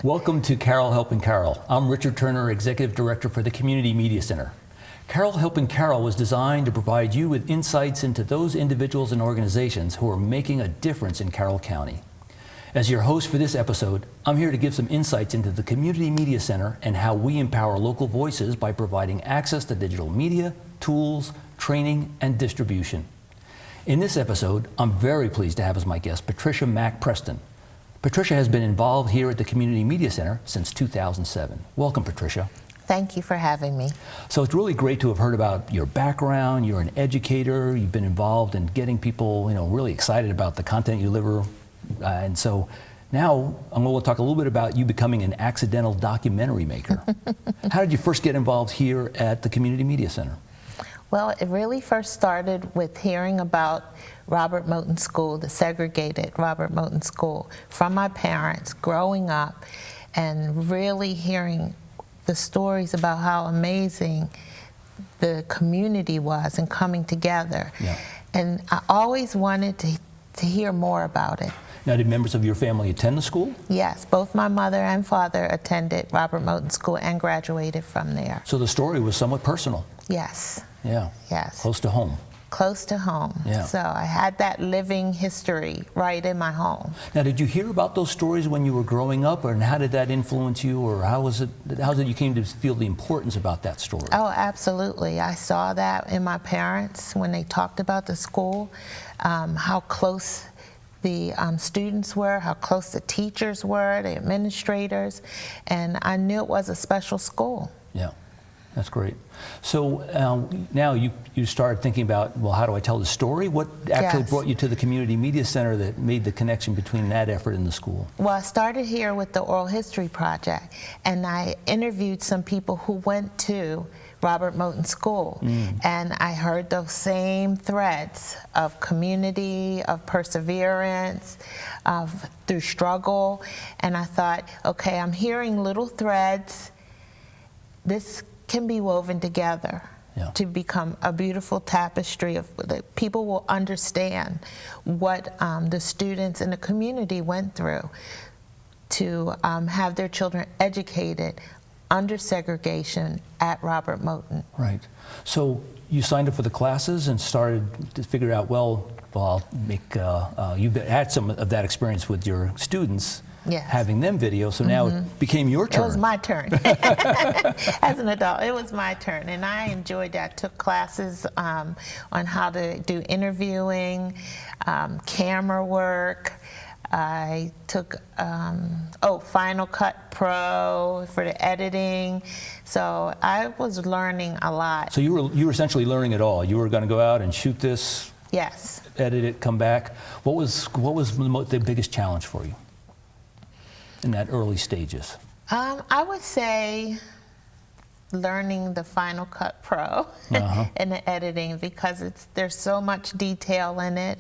Welcome to Carroll Helping Carroll. I'm Richard Turner, Executive Director for the Community Media Center. Carroll Helping Carroll was designed to provide you with insights into those individuals and organizations who are making a difference in Carroll County. As your host for this episode, I'm here to give some insights into the Community Media Center and how we empower local voices by providing access to digital media, tools, training, and distribution. In this episode, I'm very pleased to have as my guest Patricia Mack-Preston. Patricia has been involved here at the Community Media Center since 2007. Welcome, Patricia. Thank you for having me. So it's really great to have heard about your background. You're an educator. You've been involved in getting people, really excited about the content you deliver. And so now I'm going to talk a little bit about you becoming an accidental documentary maker. How did you first get involved here at the Community Media Center? Well, it really first started with hearing about Robert Moton School, the segregated Robert Moton School, from my parents growing up and really hearing the stories about how amazing the community was and coming together. Yeah. And I always wanted to hear more about it. Now, did members of your family attend the school? Yes, both my mother and father attended Robert Moton School and graduated from there. So the story was somewhat personal. Yes. Yeah. Yes. Close to home. Close to home. Yeah. So I had that living history right in my home. Now, did you hear about those stories when you were growing up, and how did that influence you, or how was it you came to feel the importance about that story? Oh, absolutely. I saw that in my parents when they talked about the school, how close the students were, how close the teachers were, the administrators, and I knew it was a special school. Yeah. That's great. So now you started thinking about, well, how do I tell the story? What actually Yes. brought you to the Community Media Center that made the connection between that effort and the school? Well, I started here with the Oral History Project, and I interviewed some people who went to Robert Moton School, and I heard those same threads of community, of perseverance, through struggle, and I thought, okay, I'm hearing little threads. This can be woven together to become a beautiful tapestry of that people will understand what the students in the community went through to have their children educated under segregation at Robert Moton. Right. So you signed up for the classes and started to figure out, well, I'll make, you've had some of that experience with your students. Yes. Having them video, so now it became your turn. It was my turn. As an adult, it was my turn, and I enjoyed that. Took classes on how to do interviewing, camera work. I took Final Cut Pro for the editing. So I was learning a lot. So you were essentially learning it all. You were going to go out and shoot this. Yes. Edit it, come back. What was the biggest challenge for you in that early stages? I would say learning the Final Cut Pro and the editing, because there's so much detail in it,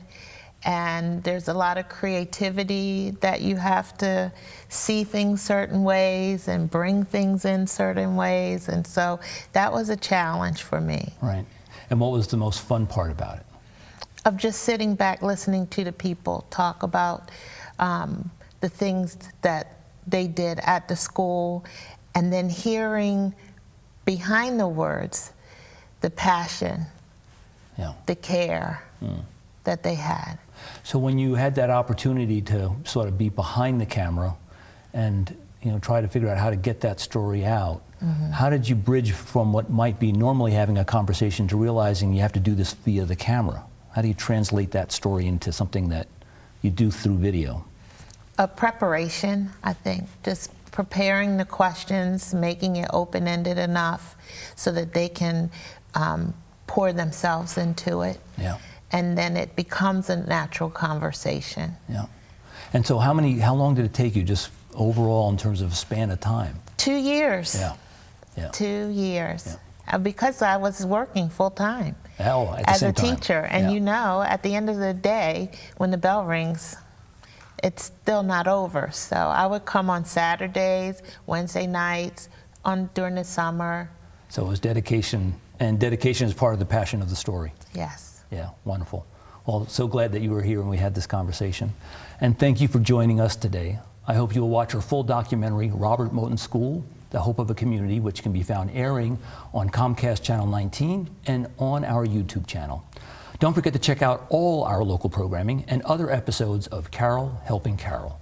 and there's a lot of creativity that you have to see things certain ways and bring things in certain ways, and so that was a challenge for me. Right. And what was the most fun part about it? Of just sitting back, listening to the people talk about the things that they did at the school, and then hearing behind the words the passion, the care that they had. So when you had that opportunity to sort of be behind the camera and try to figure out how to get that story out, how did you bridge from what might be normally having a conversation to realizing you have to do this via the camera? How do you translate that story into something that you do through video? A preparation, I think. Just preparing the questions, making it open-ended enough so that they can pour themselves into it. Yeah. And then it becomes a natural conversation. Yeah. And so how long did it take you, just overall, in terms of a span of time? 2 years. Yeah. Yeah. 2 years. Yeah. Because I was working full-time as a teacher. And at the end of the day, when the bell rings, it's still not over. So I would come on Saturdays, Wednesday nights, during the summer. So it was dedication, and dedication is part of the passion of the story. Yes. Yeah, wonderful. Well, so glad that you were here and we had this conversation. And thank you for joining us today. I hope you will watch our full documentary, Robert Moton School, The Hope of a Community, which can be found airing on Comcast Channel 19 and on our YouTube channel. Don't forget to check out all our local programming and other episodes of Carroll Helping Carroll.